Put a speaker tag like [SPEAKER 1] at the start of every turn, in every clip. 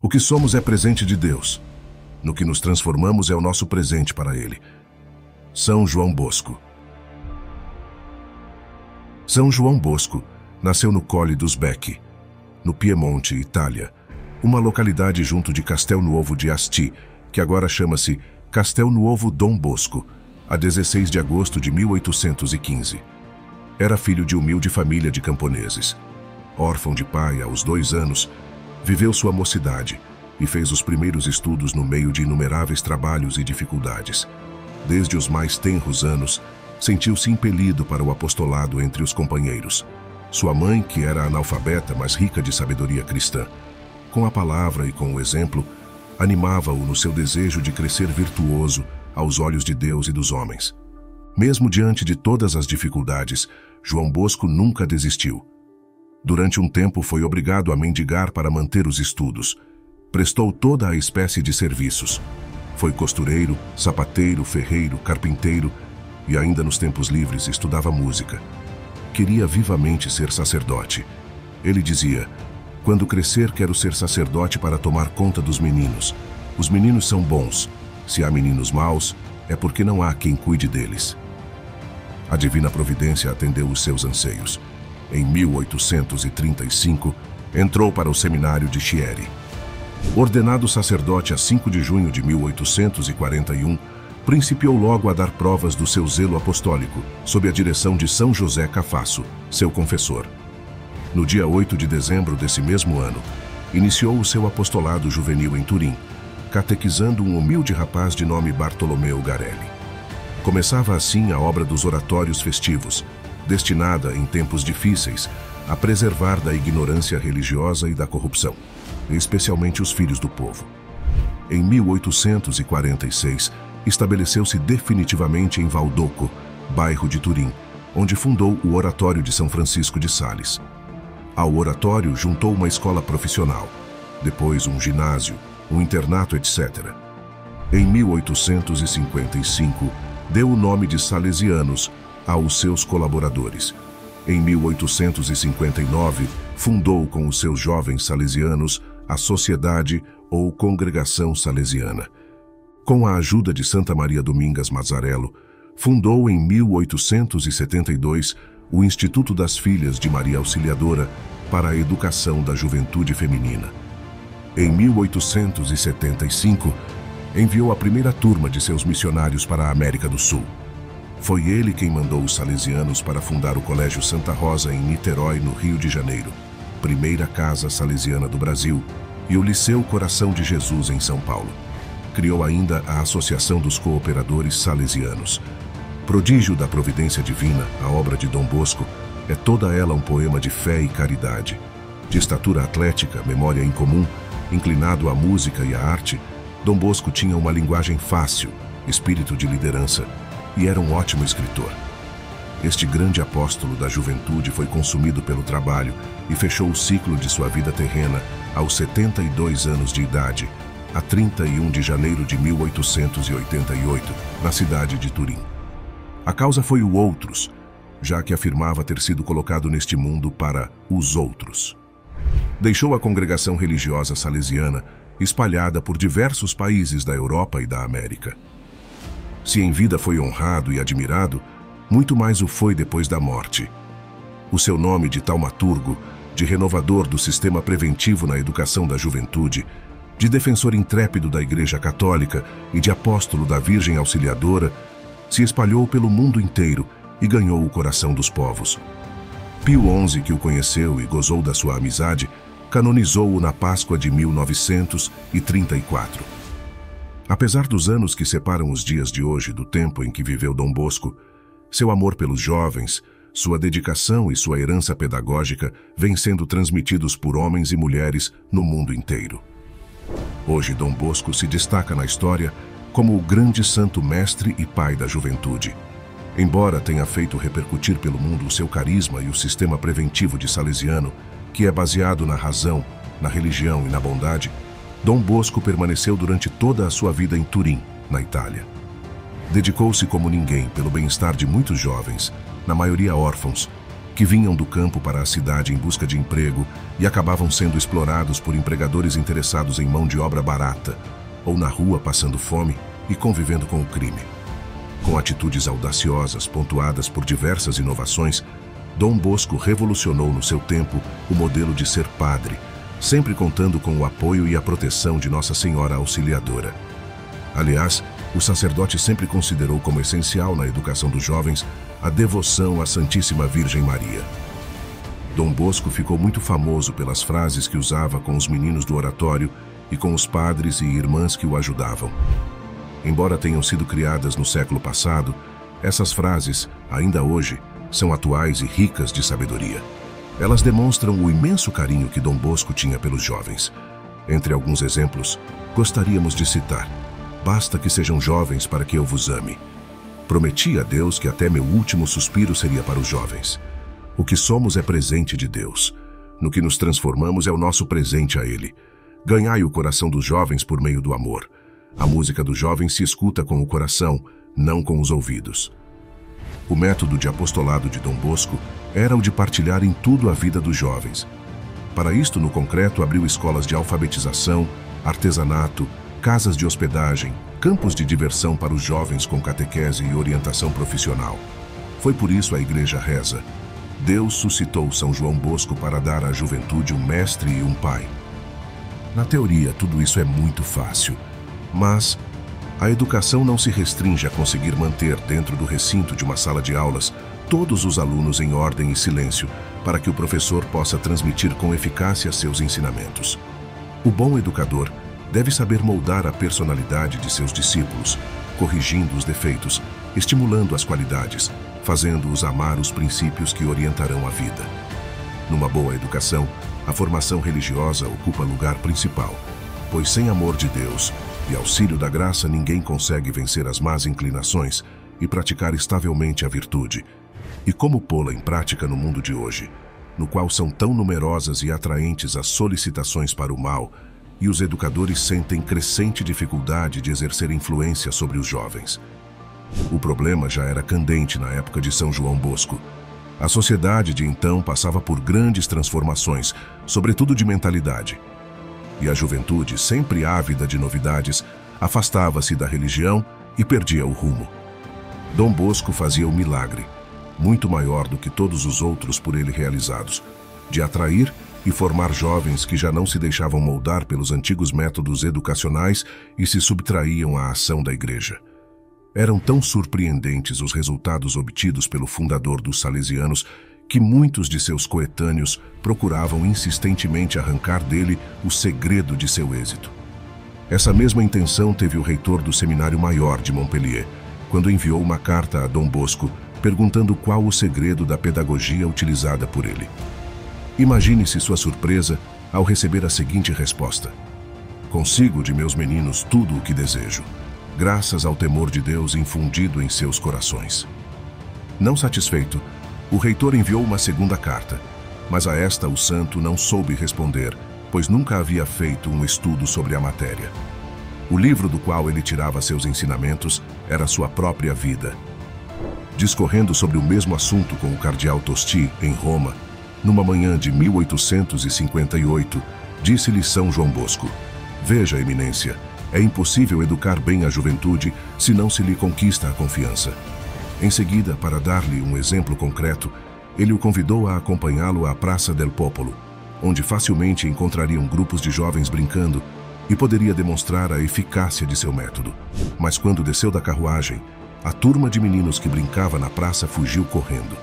[SPEAKER 1] O que somos é presente de Deus. No que nos transformamos é o nosso presente para Ele. São João Bosco. São João Bosco nasceu no Colle dos Becchi, no Piemonte, Itália, uma localidade junto de Castelnuovo de Asti, que agora chama-se Castelnuovo Dom Bosco, a 16 de agosto de 1815. Era filho de humilde família de camponeses. Órfão de pai aos 2 anos, viveu sua mocidade e fez os primeiros estudos no meio de inumeráveis trabalhos e dificuldades. Desde os mais tenros anos, sentiu-se impelido para o apostolado entre os companheiros. Sua mãe, que era analfabeta, mas rica de sabedoria cristã, com a palavra e com o exemplo, animava-o no seu desejo de crescer virtuoso aos olhos de Deus e dos homens. Mesmo diante de todas as dificuldades, João Bosco nunca desistiu. Durante um tempo foi obrigado a mendigar para manter os estudos. Prestou toda a espécie de serviços. Foi costureiro, sapateiro, ferreiro, carpinteiro e ainda nos tempos livres estudava música. Queria vivamente ser sacerdote. Ele dizia: "Quando crescer, quero ser sacerdote para tomar conta dos meninos. Os meninos são bons. Se há meninos maus, é porque não há quem cuide deles." A divina providência atendeu os seus anseios. Em 1835, entrou para o seminário de Chieri. Ordenado sacerdote a 5 de junho de 1841, principiou logo a dar provas do seu zelo apostólico, sob a direção de São José Cafasso, seu confessor. No dia 8 de dezembro desse mesmo ano, iniciou o seu apostolado juvenil em Turim, catequizando um humilde rapaz de nome Bartolomeu Garelli. Começava assim a obra dos oratórios festivos, destinada, em tempos difíceis, a preservar da ignorância religiosa e da corrupção, especialmente os filhos do povo. Em 1846, estabeleceu-se definitivamente em Valdocco, bairro de Turim, onde fundou o Oratório de São Francisco de Sales. Ao oratório juntou uma escola profissional, depois um ginásio, um internato, etc. Em 1855, deu o nome de Salesianos aos seus colaboradores. Em 1859, fundou com os seus jovens salesianos a Sociedade ou Congregação Salesiana. Com a ajuda de Santa Maria Domingas Mazzarello, fundou em 1872 o Instituto das Filhas de Maria Auxiliadora para a educação da juventude feminina. Em 1875, enviou a primeira turma de seus missionários para a América do Sul. Foi ele quem mandou os salesianos para fundar o Colégio Santa Rosa em Niterói, no Rio de Janeiro, primeira casa salesiana do Brasil, e o Liceu Coração de Jesus em São Paulo. Criou ainda a Associação dos Cooperadores Salesianos. Prodígio da providência divina, a obra de Dom Bosco é toda ela um poema de fé e caridade. De estatura atlética, memória incomum, inclinado à música e à arte, Dom Bosco tinha uma linguagem fácil, espírito de liderança, e era um ótimo escritor. Este grande apóstolo da juventude foi consumido pelo trabalho e fechou o ciclo de sua vida terrena aos 72 anos de idade, a 31 de janeiro de 1888, na cidade de Turim. A causa foi o outros, já que afirmava ter sido colocado neste mundo para os outros. Deixou a congregação religiosa salesiana espalhada por diversos países da Europa e da América. Se em vida foi honrado e admirado, muito mais o foi depois da morte. O seu nome de taumaturgo, de renovador do sistema preventivo na educação da juventude, de defensor intrépido da Igreja Católica e de apóstolo da Virgem Auxiliadora, se espalhou pelo mundo inteiro e ganhou o coração dos povos. Pio XI, que o conheceu e gozou da sua amizade, canonizou-o na Páscoa de 1934. Apesar dos anos que separam os dias de hoje do tempo em que viveu Dom Bosco, seu amor pelos jovens, sua dedicação e sua herança pedagógica vêm sendo transmitidos por homens e mulheres no mundo inteiro. Hoje, Dom Bosco se destaca na história como o grande santo mestre e pai da juventude. Embora tenha feito repercutir pelo mundo o seu carisma e o sistema preventivo de Salesiano, que é baseado na razão, na religião e na bondade, Dom Bosco permaneceu durante toda a sua vida em Turim, na Itália. Dedicou-se como ninguém pelo bem-estar de muitos jovens, na maioria órfãos, que vinham do campo para a cidade em busca de emprego e acabavam sendo explorados por empregadores interessados em mão de obra barata, ou na rua passando fome e convivendo com o crime. Com atitudes audaciosas, pontuadas por diversas inovações, Dom Bosco revolucionou no seu tempo o modelo de ser padre, sempre contando com o apoio e a proteção de Nossa Senhora Auxiliadora. Aliás, o sacerdote sempre considerou como essencial na educação dos jovens a devoção à Santíssima Virgem Maria. Dom Bosco ficou muito famoso pelas frases que usava com os meninos do oratório e com os padres e irmãs que o ajudavam. Embora tenham sido criadas no século passado, essas frases, ainda hoje, são atuais e ricas de sabedoria. Elas demonstram o imenso carinho que Dom Bosco tinha pelos jovens. Entre alguns exemplos, gostaríamos de citar: basta que sejam jovens para que eu vos ame. Prometi a Deus que até meu último suspiro seria para os jovens. O que somos é presente de Deus. No que nos transformamos é o nosso presente a Ele. Ganhai o coração dos jovens por meio do amor. A música dos jovens se escuta com o coração, não com os ouvidos. O método de apostolado de Dom Bosco era o de partilhar em tudo a vida dos jovens. Para isto, no concreto, abriu escolas de alfabetização, artesanato, casas de hospedagem, campos de diversão para os jovens com catequese e orientação profissional. Foi por isso a Igreja reza: Deus suscitou São João Bosco para dar à juventude um mestre e um pai. Na teoria, tudo isso é muito fácil, mas a educação não se restringe a conseguir manter dentro do recinto de uma sala de aulas todos os alunos em ordem e silêncio para que o professor possa transmitir com eficácia seus ensinamentos. O bom educador deve saber moldar a personalidade de seus discípulos, corrigindo os defeitos, estimulando as qualidades, fazendo-os amar os princípios que orientarão a vida. Numa boa educação, a formação religiosa ocupa lugar principal, pois sem amor de Deus e auxílio da graça ninguém consegue vencer as más inclinações e praticar estavelmente a virtude. E como pô-la em prática no mundo de hoje, no qual são tão numerosas e atraentes as solicitações para o mal, e os educadores sentem crescente dificuldade de exercer influência sobre os jovens. O problema já era candente na época de São João Bosco. A sociedade de então passava por grandes transformações, sobretudo de mentalidade. E a juventude, sempre ávida de novidades, afastava-se da religião e perdia o rumo. Dom Bosco fazia o milagre, muito maior do que todos os outros por ele realizados, de atrair e formar jovens que já não se deixavam moldar pelos antigos métodos educacionais e se subtraíam à ação da Igreja. Eram tão surpreendentes os resultados obtidos pelo fundador dos Salesianos que muitos de seus coetâneos procuravam insistentemente arrancar dele o segredo de seu êxito. Essa mesma intenção teve o reitor do Seminário Maior de Montpellier, quando enviou uma carta a Dom Bosco perguntando qual o segredo da pedagogia utilizada por ele. Imagine-se sua surpresa ao receber a seguinte resposta: consigo de meus meninos tudo o que desejo, graças ao temor de Deus infundido em seus corações. Não satisfeito, o reitor enviou uma segunda carta, mas a esta o santo não soube responder, pois nunca havia feito um estudo sobre a matéria. O livro do qual ele tirava seus ensinamentos era sua própria vida. Discorrendo sobre o mesmo assunto com o cardeal Tosti, em Roma, numa manhã de 1858, disse-lhe São João Bosco: veja, eminência, é impossível educar bem a juventude se não se lhe conquista a confiança. Em seguida, para dar-lhe um exemplo concreto, ele o convidou a acompanhá-lo à Praça del Popolo, onde facilmente encontrariam grupos de jovens brincando e poderia demonstrar a eficácia de seu método. Mas quando desceu da carruagem, a turma de meninos que brincava na praça fugiu correndo.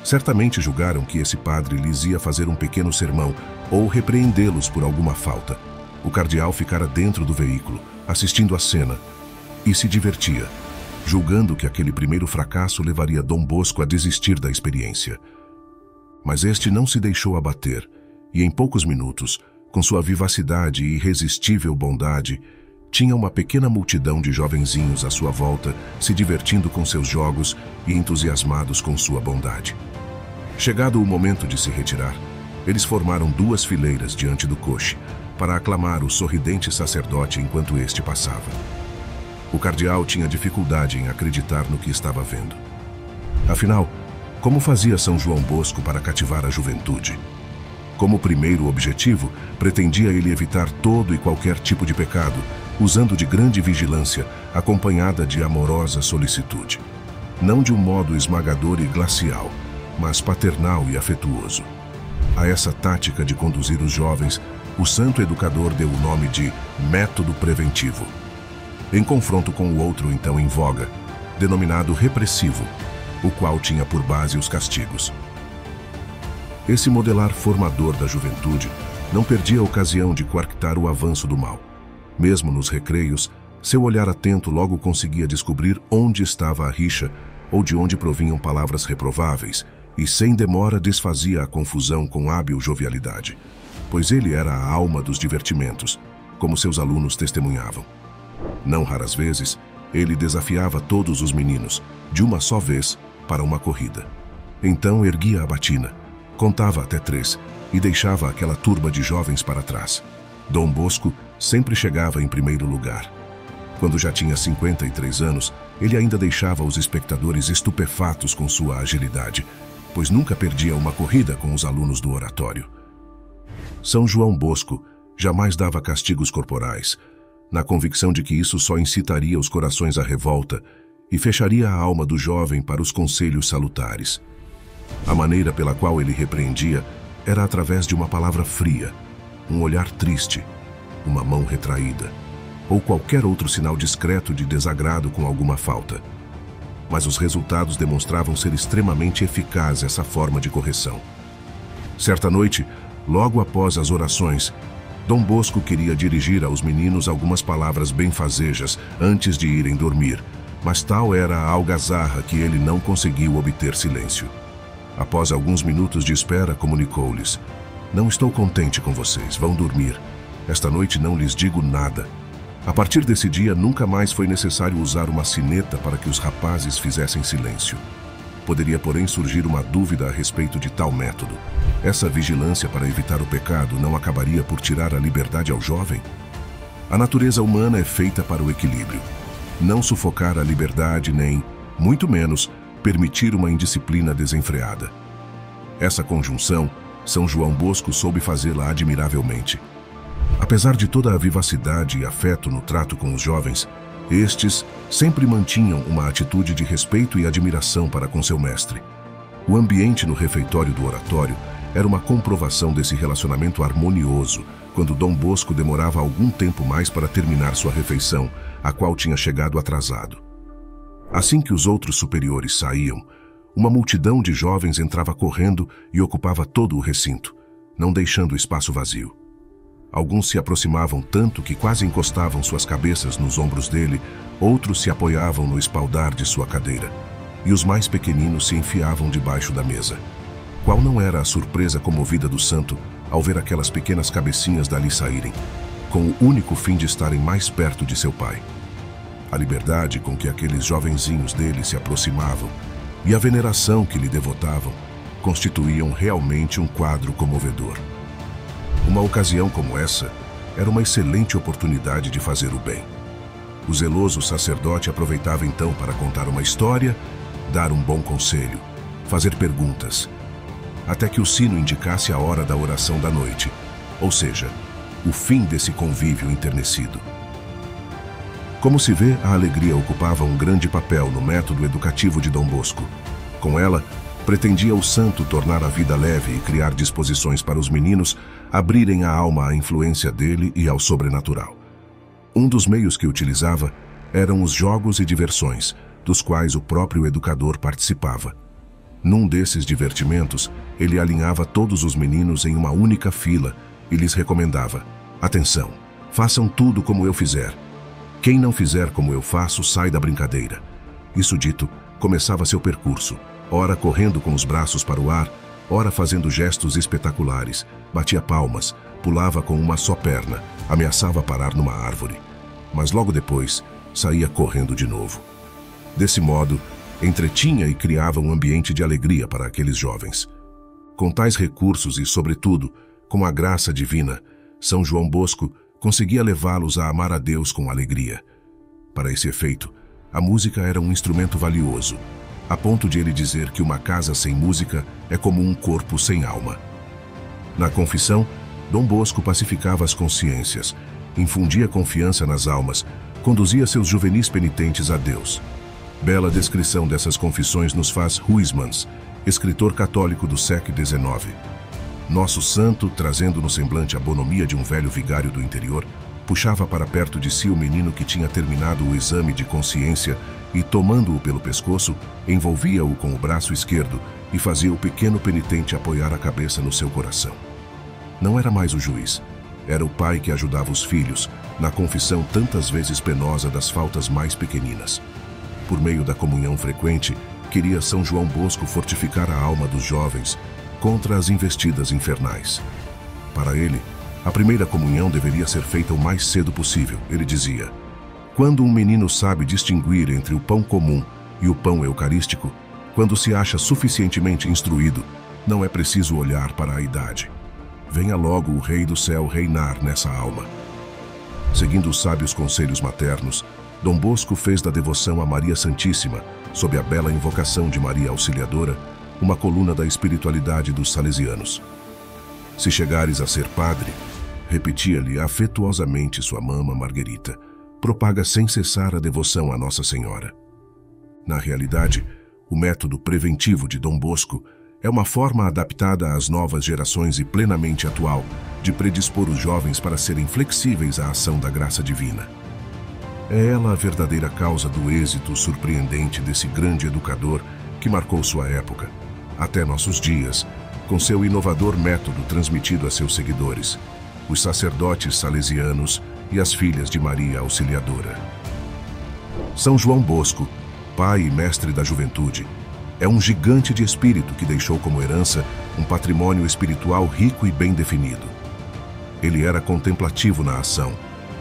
[SPEAKER 1] Certamente julgaram que esse padre lhes ia fazer um pequeno sermão ou repreendê-los por alguma falta. O cardeal ficara dentro do veículo, assistindo à cena, e se divertia, julgando que aquele primeiro fracasso levaria Dom Bosco a desistir da experiência. Mas este não se deixou abater, e em poucos minutos, com sua vivacidade e irresistível bondade, tinha uma pequena multidão de jovenzinhos à sua volta, se divertindo com seus jogos e entusiasmados com sua bondade. Chegado o momento de se retirar, eles formaram duas fileiras diante do coche, para aclamar o sorridente sacerdote enquanto este passava. O cardeal tinha dificuldade em acreditar no que estava vendo. Afinal, Como fazia São João Bosco para cativar a juventude? Como primeiro objetivo, pretendia ele evitar todo e qualquer tipo de pecado, usando de grande vigilância, acompanhada de amorosa solicitude. Não de um modo esmagador e glacial, mas paternal e afetuoso. A essa tática de conduzir os jovens, o santo educador deu o nome de método preventivo, em confronto com o outro então em voga, denominado repressivo, o qual tinha por base os castigos. Esse modelar formador da juventude não perdia a ocasião de coartar o avanço do mal. Mesmo nos recreios, seu olhar atento logo conseguia descobrir onde estava a rixa ou de onde provinham palavras reprováveis, e sem demora desfazia a confusão com hábil jovialidade, pois ele era a alma dos divertimentos, como seus alunos testemunhavam. Não raras vezes, ele desafiava todos os meninos, de uma só vez, para uma corrida. Então erguia a batina, contava até 3 e deixava aquela turba de jovens para trás. Dom Bosco sempre chegava em primeiro lugar. Quando já tinha 53 anos, ele ainda deixava os espectadores estupefatos com sua agilidade, pois nunca perdia uma corrida com os alunos do oratório. São João Bosco jamais dava castigos corporais, na convicção de que isso só incitaria os corações à revolta e fecharia a alma do jovem para os conselhos salutares. A maneira pela qual ele repreendia era através de uma palavra fria, um olhar triste, uma mão retraída, ou qualquer outro sinal discreto de desagrado com alguma falta. Mas os resultados demonstravam ser extremamente eficaz essa forma de correção. Certa noite, logo após as orações, Dom Bosco queria dirigir aos meninos algumas palavras benfazejas antes de irem dormir, mas tal era a algazarra que ele não conseguiu obter silêncio. Após alguns minutos de espera, comunicou-lhes: "Não estou contente com vocês, vão dormir. Esta noite não lhes digo nada." A partir desse dia, nunca mais foi necessário usar uma sineta para que os rapazes fizessem silêncio. Poderia, porém, surgir uma dúvida a respeito de tal método. Essa vigilância para evitar o pecado não acabaria por tirar a liberdade ao jovem? A natureza humana é feita para o equilíbrio. Não sufocar a liberdade nem, muito menos, permitir uma indisciplina desenfreada. Essa conjunção, São João Bosco soube fazê-la admiravelmente. Apesar de toda a vivacidade e afeto no trato com os jovens, estes sempre mantinham uma atitude de respeito e admiração para com seu mestre. O ambiente no refeitório do oratório era uma comprovação desse relacionamento harmonioso, quando Dom Bosco demorava algum tempo mais para terminar sua refeição, a qual tinha chegado atrasado. Assim que os outros superiores saíam, uma multidão de jovens entrava correndo e ocupava todo o recinto, não deixando o espaço vazio. Alguns se aproximavam tanto que quase encostavam suas cabeças nos ombros dele, outros se apoiavam no espaldar de sua cadeira, e os mais pequeninos se enfiavam debaixo da mesa. Qual não era a surpresa comovida do santo ao ver aquelas pequenas cabecinhas dali saírem, com o único fim de estarem mais perto de seu pai. A liberdade com que aqueles jovenzinhos dele se aproximavam e a veneração que lhe devotavam constituíam realmente um quadro comovedor. Uma ocasião como essa era uma excelente oportunidade de fazer o bem. O zeloso sacerdote aproveitava então para contar uma história, dar um bom conselho, fazer perguntas, até que o sino indicasse a hora da oração da noite, ou seja, o fim desse convívio enternecido. Como se vê, a alegria ocupava um grande papel no método educativo de Dom Bosco. Com ela, pretendia o santo tornar a vida leve e criar disposições para os meninos abrirem a alma à influência dele e ao sobrenatural. Um dos meios que utilizava eram os jogos e diversões, dos quais o próprio educador participava. Num desses divertimentos, ele alinhava todos os meninos em uma única fila e lhes recomendava: "Atenção, façam tudo como eu fizer. Quem não fizer como eu faço, sai da brincadeira." Isso dito, começava seu percurso, ora correndo com os braços para o ar, ora fazendo gestos espetaculares, batia palmas, pulava com uma só perna, ameaçava parar numa árvore. Mas logo depois, saía correndo de novo. Desse modo, entretinha e criava um ambiente de alegria para aqueles jovens. Com tais recursos e, sobretudo, com a graça divina, São João Bosco conseguia levá-los a amar a Deus com alegria. Para esse efeito, a música era um instrumento valioso. a ponto de ele dizer que uma casa sem música é como um corpo sem alma. Na confissão, Dom Bosco pacificava as consciências, infundia confiança nas almas, conduzia seus juvenis penitentes a Deus. Bela descrição dessas confissões nos faz Huysmans, escritor católico do século XIX. Nosso santo, trazendo no semblante a bonomia de um velho vigário do interior, puxava para perto de si o menino que tinha terminado o exame de consciência e, tomando-o pelo pescoço, envolvia-o com o braço esquerdo e fazia o pequeno penitente apoiar a cabeça no seu coração. Não era mais o juiz, era o pai que ajudava os filhos, na confissão tantas vezes penosa das faltas mais pequeninas. Por meio da comunhão frequente, queria São João Bosco fortificar a alma dos jovens contra as investidas infernais. Para ele, a primeira comunhão deveria ser feita o mais cedo possível. Ele dizia: quando um menino sabe distinguir entre o pão comum e o pão eucarístico, quando se acha suficientemente instruído, não é preciso olhar para a idade. Venha logo o Rei do Céu reinar nessa alma. Seguindo os sábios conselhos maternos, Dom Bosco fez da devoção a Maria Santíssima, sob a bela invocação de Maria Auxiliadora, uma coluna da espiritualidade dos salesianos. Se chegares a ser padre, repetia-lhe afetuosamente sua mama Marguerita, propaga sem cessar a devoção a Nossa Senhora. Na realidade, o método preventivo de Dom Bosco é uma forma adaptada às novas gerações e plenamente atual de predispor os jovens para serem flexíveis à ação da graça divina. É ela a verdadeira causa do êxito surpreendente desse grande educador que marcou sua época, até nossos dias, com seu inovador método transmitido a seus seguidores, os sacerdotes salesianos e as filhas de Maria Auxiliadora. São João Bosco, pai e mestre da juventude, é um gigante de espírito que deixou como herança um patrimônio espiritual rico e bem definido. Ele era contemplativo na ação,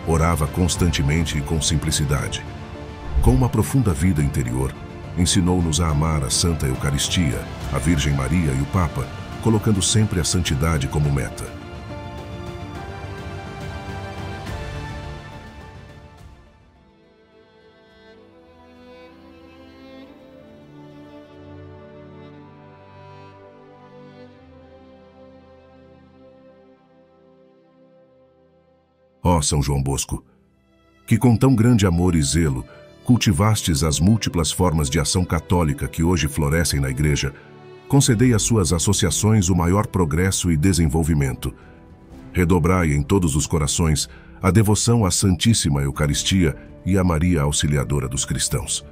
[SPEAKER 1] orava constantemente e com simplicidade. Com uma profunda vida interior, ensinou-nos a amar a Santa Eucaristia, a Virgem Maria e o Papa, colocando sempre a santidade como meta. Ó São João Bosco, que com tão grande amor e zelo cultivastes as múltiplas formas de ação católica que hoje florescem na Igreja, concedei às suas associações o maior progresso e desenvolvimento. Redobrai em todos os corações a devoção à Santíssima Eucaristia e à Maria Auxiliadora dos cristãos.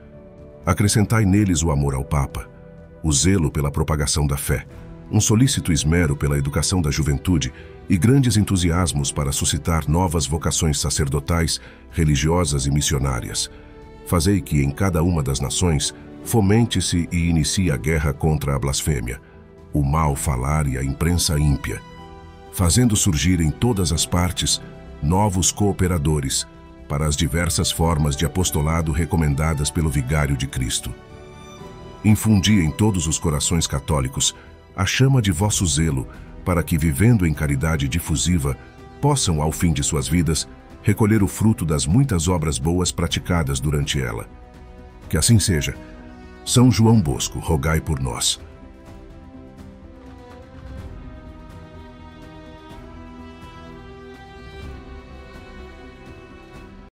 [SPEAKER 1] Acrescentai neles o amor ao Papa, o zelo pela propagação da fé, um solícito esmero pela educação da juventude e grandes entusiasmos para suscitar novas vocações sacerdotais, religiosas e missionárias. Fazei que em cada uma das nações fomente-se e inicie a guerra contra a blasfêmia, o mal falar e a imprensa ímpia, fazendo surgir em todas as partes novos cooperadores para as diversas formas de apostolado recomendadas pelo Vigário de Cristo. Infundi em todos os corações católicos a chama de vosso zelo, para que, vivendo em caridade difusiva, possam, ao fim de suas vidas, recolher o fruto das muitas obras boas praticadas durante ela. Que assim seja. São João Bosco, rogai por nós.